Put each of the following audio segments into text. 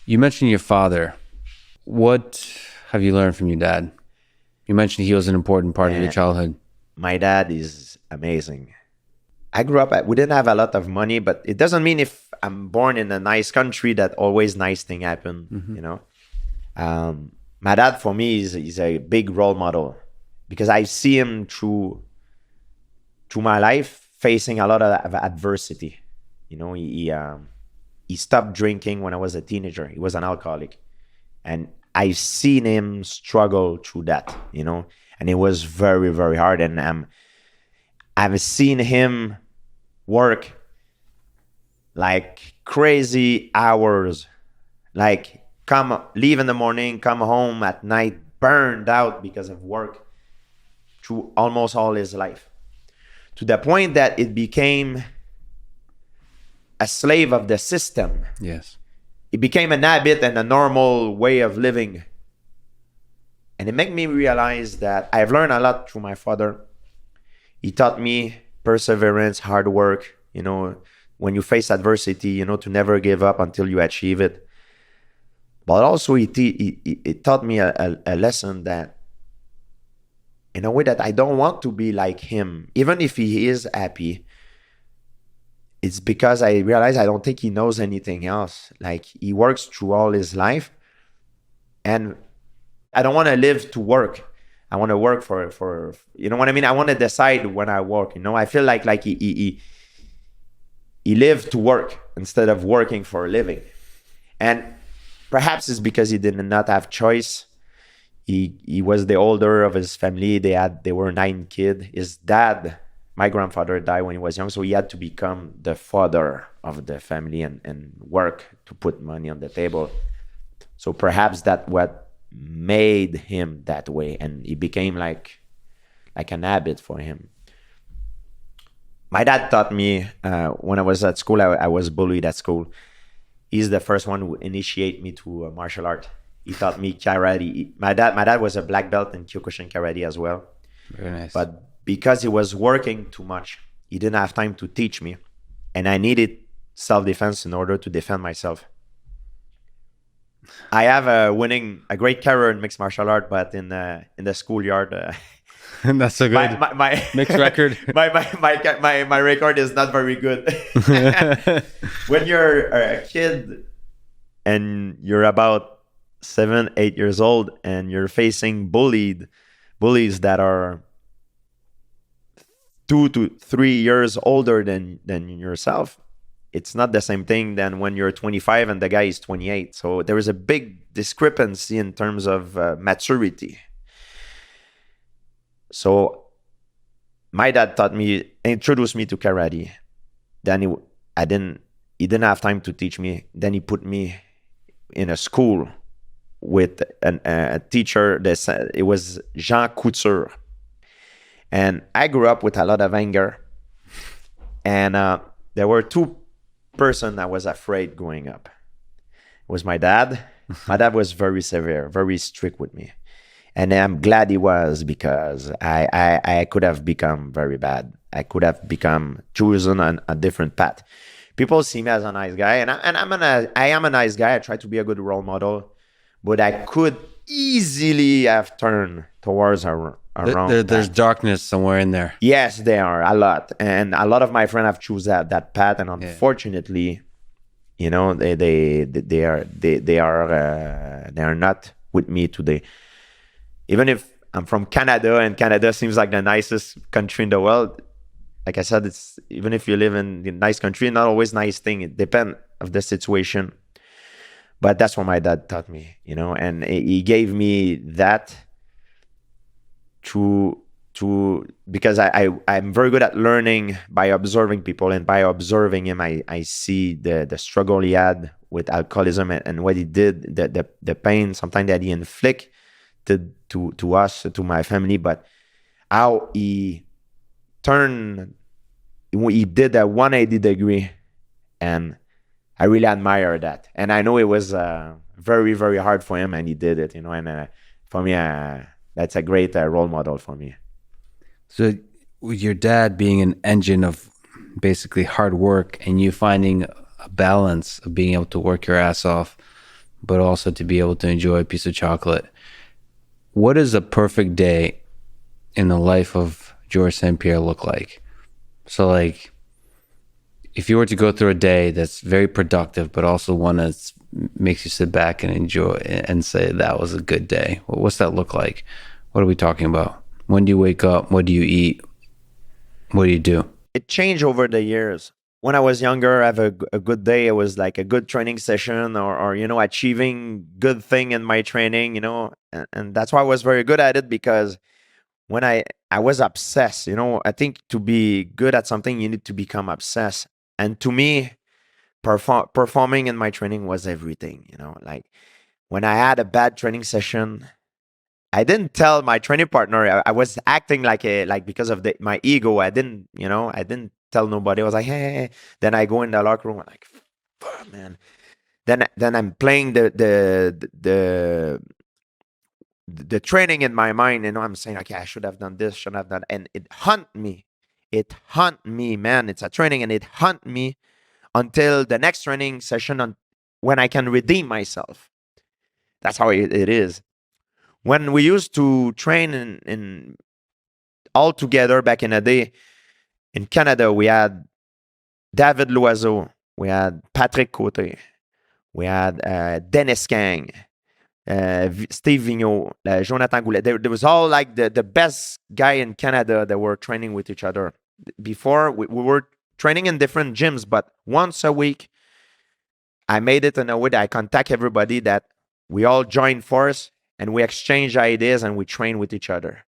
You mentioned your father. What have you learned from your dad? You mentioned he was an important part of your childhood. My dad is amazing. I grew up, we didn't have a lot of money, but it doesn't mean if I'm born in a nice country that always nice thing happen, you know. My dad for me is a big role model because I see him through my life facing a lot of adversity. You know, he stopped drinking when I was a teenager. He was an alcoholic. And I've seen him struggle through that, you know, and it was very, very hard. And I've seen him work like crazy hours, like leave in the morning, come home at night, burned out because of work through almost all his life, to the point that it became a slave of the system. Yes. It became an habit and a normal way of living. And it made me realize that I've learned a lot through my father. He taught me perseverance, hard work, you know, when you face adversity, you know, to never give up until you achieve it. But also he taught me a lesson that in a way that I don't want to be like him. Even if he is happy, it's because I realize I don't think he knows anything else. Like, he works through all his life. And I don't want to live to work. I want to work for you know what I mean? I want to decide when I work, you know? I feel like he lived to work instead of working for a living. And perhaps it's because he did not have choice. He was the older of his family. They were 9 kids. His dad, my grandfather, died when he was young, so he had to become the father of the family and work to put money on the table. So perhaps that's what made him that way, and it became like an habit for him. My dad taught me when I was at school, I was bullied at school. He's the first one who initiated me to martial art. He taught me karate. My dad was a black belt in Kyokushin karate as well. Very nice. But because he was working too much, he didn't have time to teach me. And I needed self-defense in order to defend myself. I have a great career in mixed martial art, but in the schoolyard, that's a good mixed record. my record is not very good. When you're a kid and you're about 7-8 years old and you're facing bullies that are 2 to 3 years older than yourself, it's not the same thing than when you're 25 and the guy is 28. So there is a big discrepancy in terms of maturity. So my dad introduced me to karate. Then he didn't have time to teach me. Then he put me in a school with a teacher. It was Jean Couture. And I grew up with a lot of anger. And there were 2 persons I was afraid growing up. It was my dad. My dad was very severe, very strict with me. And I'm glad he was, because I could have become very bad. I could have chosen a different path. People see me as a nice guy, and I am a nice guy. I try to be a good role model, but I could easily have turned towards a wrong path. There's darkness somewhere in there. Yes, there are a lot, and a lot of my friends have chosen that path, and unfortunately, you know, they are not with me today. Even if I'm from Canada, and Canada seems like the nicest country in the world, like I said, it's even if you live in a nice country, not always nice thing. It depends of the situation. But that's what my dad taught me, you know, and he gave me that because I'm very good at learning by observing people, and by observing him, I see the struggle he had with alcoholism and what he did, the pain sometimes that he inflicted to us, to my family, but how he did a 180 degree, and I really admire that. And I know it was very, very hard for him, and he did it, you know, and for me, that's a great role model for me. So with your dad being an engine of basically hard work, and you finding a balance of being able to work your ass off, but also to be able to enjoy a piece of chocolate. What does a perfect day in the life of George St-Pierre look like? So like, if you were to go through a day that's very productive, but also one that makes you sit back and enjoy and say that was a good day, what's that look like? What are we talking about? When do you wake up? What do you eat? What do you do? It changed over the years. When I was younger, I have a good day. It was like a good training session, or achieving good thing in my training, and that's why I was very good at it, because when I was obsessed. I think to be good at something, you need to become obsessed. And to me, performing in my training was everything. Like when I had a bad training session, I didn't tell my training partner. I was acting like because of my ego. I didn't tell nobody. I was like, hey. Then I go in the locker room. I'm like, fuck, man. Then I'm playing the training in my mind. I'm saying, okay, I should have done this, should have done, and it hunt me. It hunt me, man. It's a training, and it hunt me until the next training session when I can redeem myself. That's how it is. When we used to train in all together back in the day in Canada, we had David Loiseau, we had Patrick Côté, we had Dennis Kang, Steve Vigneault, Jonathan Goulet. There was all like the best guy in Canada that were training with each other. Before, we were training in different gyms, but once a week, I made it in a way that I contact everybody, that we all join force and we exchange ideas and we train with each other.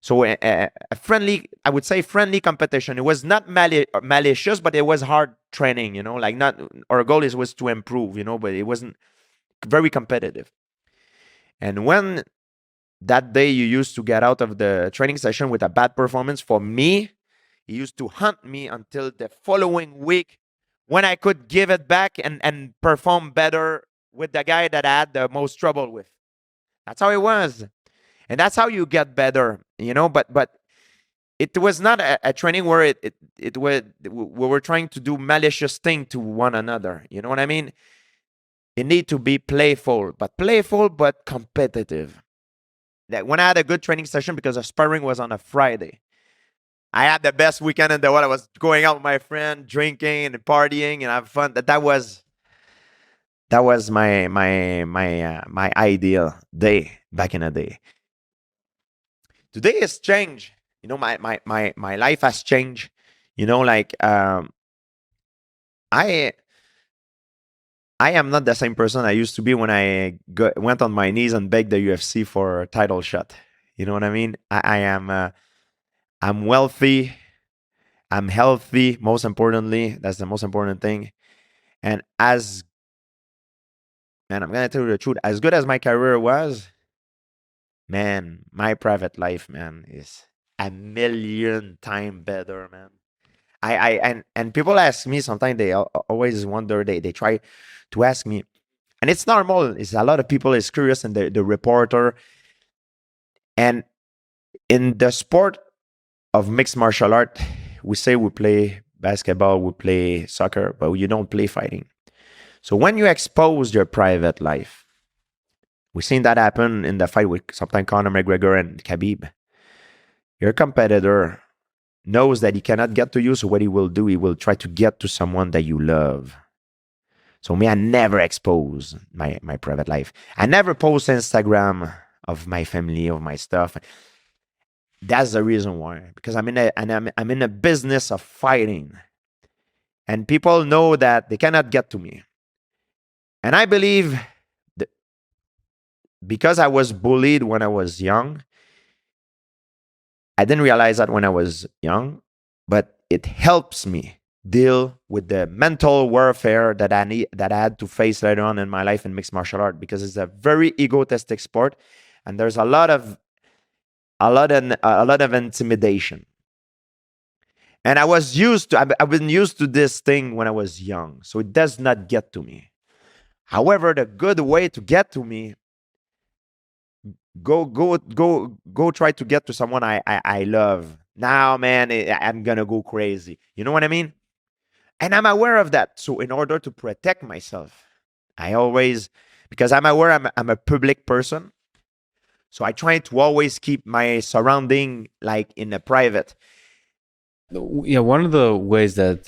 So a friendly, I would say friendly competition. It was not malicious, but it was hard training, like not, our goal was to improve, but it wasn't very competitive. And when that day you used to get out of the training session with a bad performance, for me, he used to hunt me until the following week when I could give it back and perform better with the guy that I had the most trouble with. That's how it was. And that's how you get better, but it was not a training where it was, we were trying to do malicious thing to one another. You know what I mean? It need to be playful but competitive. That when I had a good training session, because the sparring was on a Friday, I had the best weekend in the world. I was going out with my friend, drinking and partying and have fun. That was my ideal day back in the day. Today has changed. My life has changed. Like I am not the same person I used to be when I went on my knees and begged the UFC for a title shot. You know what I mean? I am. I'm wealthy. I'm healthy. Most importantly, that's the most important thing. And man, I'm gonna tell you the truth. As good as my career was, man, my private life, man, is a million times better, man. And people ask me sometimes. They always wonder. They try to ask me, and it's normal. It's a lot of people is curious, and the reporter. And in the sport of mixed martial art, we say we play basketball, we play soccer, but you don't play fighting. So when you expose your private life, we've seen that happen in the fight with sometimes Conor McGregor and Khabib. Your competitor knows that he cannot get to you, so what he will do, he will try to get to someone that you love. So me, I never expose my private life. I never post Instagram of my family, of my stuff. That's the reason why. Because I'm in a business of fighting. And people know that they cannot get to me. And I believe that because I was bullied when I was young, I didn't realize that when I was young, but it helps me deal with the mental warfare that I had to face later on in my life in mixed martial art, because it's a very egotistic sport, and there's a lot of intimidation. And I've been used to this thing when I was young, so it does not get to me. However, the good way to get to me, go try to get to someone I love. Now, man, I'm gonna go crazy. You know what I mean? And I'm aware of that. So in order to protect myself, I always because I'm aware I'm a public person. So I try to always keep my surrounding like in a private. Yeah, one of the ways that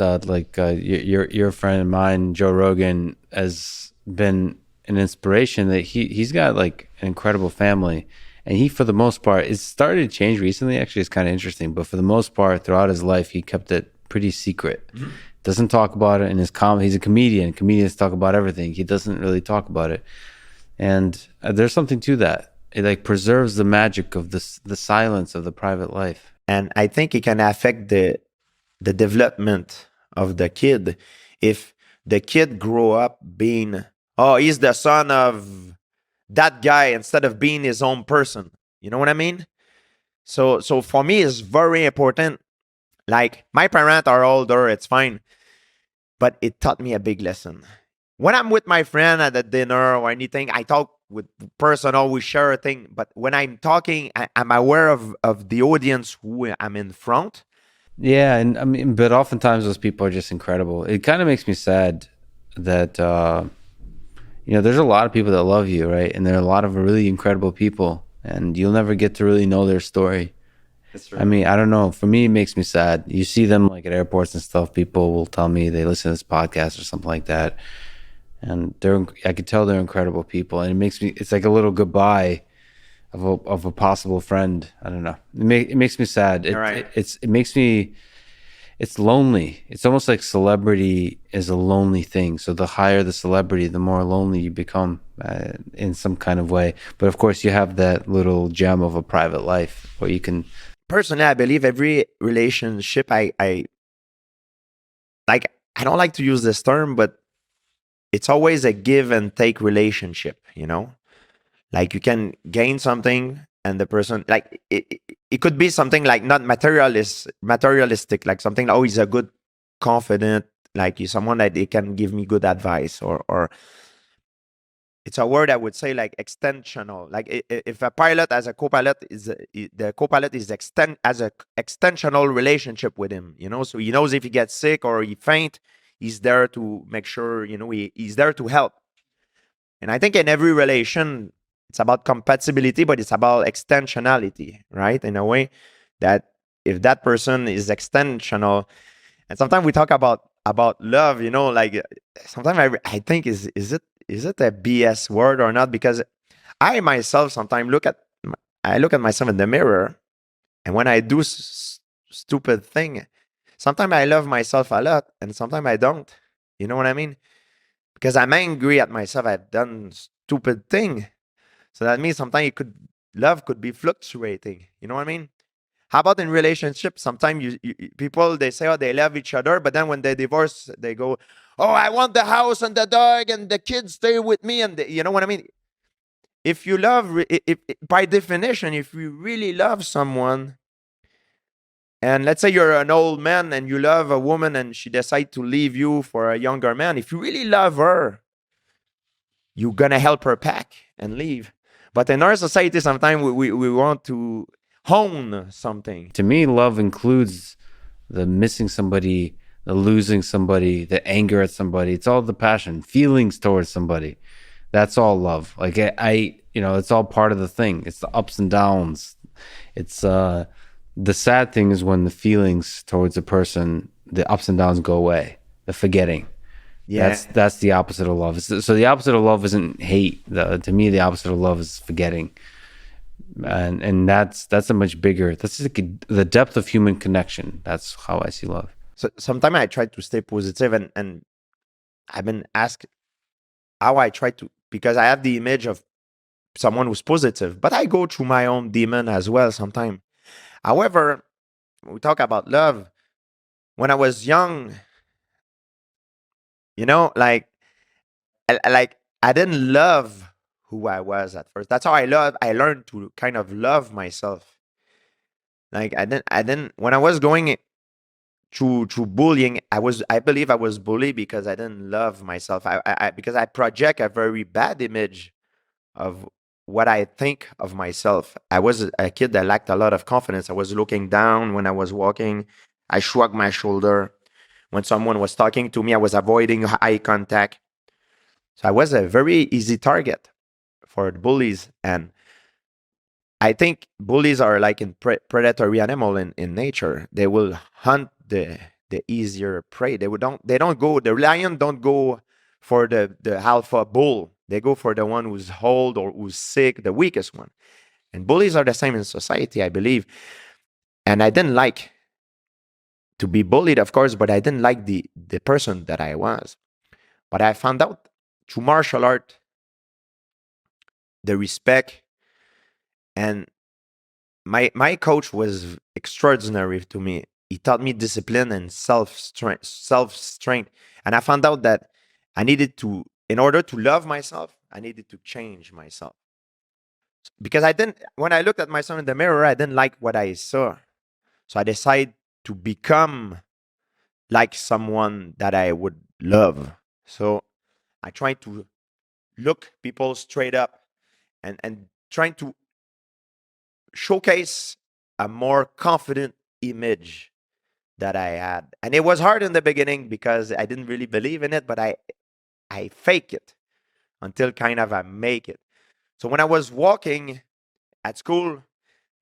your friend of mine, Joe Rogan, has been an inspiration, that he's got like an incredible family, and he, for the most part, it's started to change recently. Actually, it's kind of interesting, but for the most part, throughout his life, he kept it pretty secret. Doesn't talk about it in his He's a comedian. Comedians talk about everything. He doesn't really talk about it, and there's something to that. It like preserves the magic of the silence of the private life. And I think it can affect the development of the kid if the kid grow up being, oh, he's the son of that guy instead of being his own person. You know what I mean? So for me, it's very important. Like my parents are older, it's fine, but it taught me a big lesson. When I'm with my friend at a dinner or anything, I talk with person, always share a thing. But when I'm talking, I'm aware of the audience who I'm in front. Yeah, and I mean, but oftentimes those people are just incredible. It kind of makes me sad that there's a lot of people that love you, right? And there are a lot of really incredible people, and you'll never get to really know their story. That's true. I mean, I don't know. For me, it makes me sad. You see them like at airports and stuff. People will tell me they listen to this podcast or something like that, and I could tell they're incredible people, and it makes me. It's like a little goodbye of a possible friend. I don't know. It makes me sad. All right. It makes me. It's lonely. It's almost like celebrity is a lonely thing. So the higher the celebrity, the more lonely you become in some kind of way. But of course, you have that little gem of a private life where you can. Personally, I believe every relationship, I like. I don't like to use this term, but it's always a give and take relationship. Like you can gain something, and the person, like it could be something like not materialistic, like something, oh, he's a good confident, like he's someone that they can give me good advice, or it's a word I would say like extensional. Like if a pilot as a co-pilot the co-pilot is as a extensional relationship with him, so he knows if he gets sick or he faint, he's there to make sure, he's there to help. And I think in every relation, it's about compatibility, but it's about extensionality, right? In a way that if that person is extensional, and sometimes we talk about love, like sometimes I think is it a BS word or not? Because I myself sometimes I look at myself in the mirror, and when I do stupid thing, sometimes I love myself a lot, and sometimes I don't. You know what I mean? Because I'm angry at myself. I've done stupid thing. So that means sometimes love could be fluctuating. You know what I mean? How about in relationships? Sometimes people, they say, oh, they love each other, but then when they divorce, they go, oh, I want the house and the dog and the kids stay with me, and you know what I mean? If you love, by definition, if you really love someone, and let's say you're an old man and you love a woman and she decides to leave you for a younger man, if you really love her, you're gonna help her pack and leave. But in our society, sometimes we want to hone something. To me, love includes the missing somebody, the losing somebody, the anger at somebody. It's all the passion, feelings towards somebody. That's all love. Like it's all part of the thing. It's the ups and downs. It's the sad thing is when the feelings towards a person, the ups and downs go away. The forgetting. Yeah. That's the opposite of love. So the opposite of love isn't hate. To me, the opposite of love is forgetting. And that's a much bigger. That's like the depth of human connection. That's how I see love. So sometimes I try to stay positive, and I've been asked how I try to, because I have the image of someone who's positive, but I go through my own demon as well sometimes. However, we talk about love. When I was young, like I didn't love who I was at first. That's how I learned to kind of love myself. Like I didn't when I was going through bullying, I believe I was bullied because I didn't love myself. Because I project a very bad image of what I think of myself. I was a kid that lacked a lot of confidence. I was looking down when I was walking. I shrugged my shoulder. When someone was talking to me, I was avoiding eye contact. So I was a very easy target for the bullies. And I think bullies are like in predatory animal in nature. They will hunt the easier prey. They don't go, the lion don't go for the alpha bull. They go for the one who's old or who's sick, the weakest one. And bullies are the same in society, I believe. And I didn't like to be bullied, of course, but I didn't like the person that I was. But I found out through martial art the respect, and my coach was extraordinary to me. He taught me discipline and self strength, and I found out that I needed to, in order to love myself, I needed to change myself, because I didn't. When I looked at myself in the mirror, I didn't like what I saw, so I decided to become like someone that I would love. So I tried to look people straight up, and trying to showcase a more confident image that I had. And it was hard in the beginning because I didn't really believe in it, but I fake it until kind of I make it. So when I was walking at school,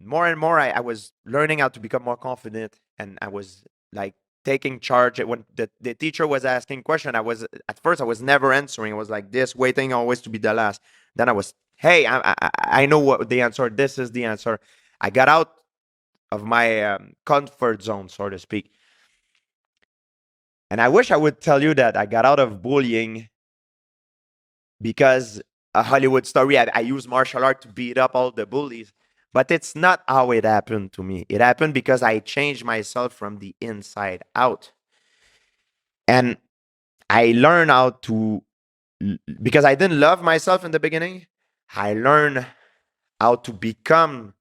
more and more I was learning how to become more confident, and I was like taking charge. When the teacher was asking question, I was, at first I was never answering. I was like this, waiting always to be the last. Then I was, hey, I know what the answer, this is the answer. I got out of my comfort zone, so to speak. And I wish I would tell you that I got out of bullying because a Hollywood story, I use martial art to beat up all the bullies. But it's not how it happened to me. It happened because I changed myself from the inside out. And I learned how to, because I didn't love myself in the beginning, I learned how to become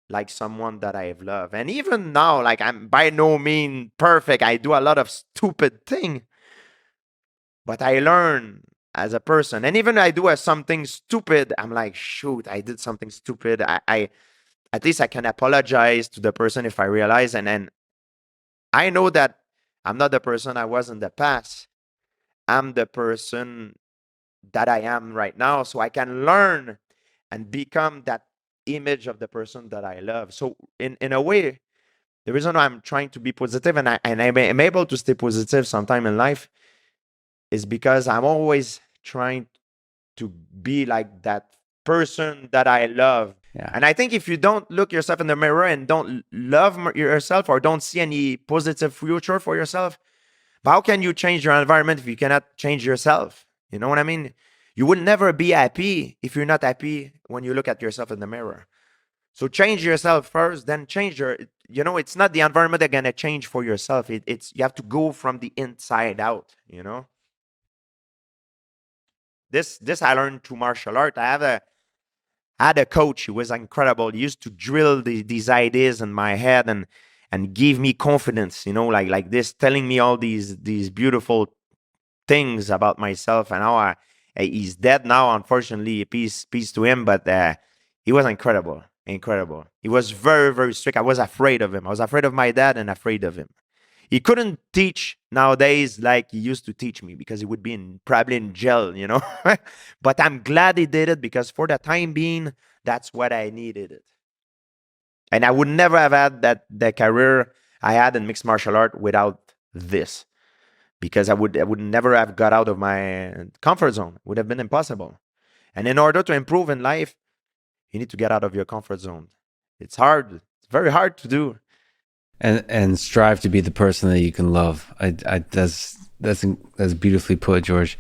like someone that I have loved. And even now, like, I'm by no means perfect. I do a lot of stupid thing, but I learn as a person. And even I do something stupid, I'm like, shoot, I did something stupid. I at least I can apologize to the person if I realize. And then I know that I'm not the person I was in the past. I'm the person that I am right now. So I can learn and become that image of the person that I love. So in a way, the reason why I'm trying to be positive, and I'm able to stay positive sometime in life, is because I'm always trying to be like that person that I love. Yeah. And I think if you don't look yourself in the mirror and don't love yourself, or don't see any positive future for yourself, how can you change your environment if you cannot change yourself? You know what I mean? You will never be happy if you're not happy when you look at yourself in the mirror. So change yourself first, then change your, it's not the environment that gonna change for yourself. It's you have to go from the inside out, This I learned through martial art. I had a coach who was incredible. He used to drill these ideas in my head, and give me confidence, like this, telling me all these beautiful things about myself. And how he's dead now, unfortunately. Peace to him. But he was incredible, incredible. He was very, very strict. I was afraid of him. I was afraid of my dad and afraid of him. He couldn't teach nowadays like he used to teach me, because he would be probably in jail, But I'm glad he did it, because for the time being, that's what I needed it. And I would never have had the career I had in mixed martial art without this, because I would never have got out of my comfort zone. It would have been impossible. And in order to improve in life, you need to get out of your comfort zone. It's hard. It's very hard to do. And strive to be the person that you can love. That's beautifully put, George.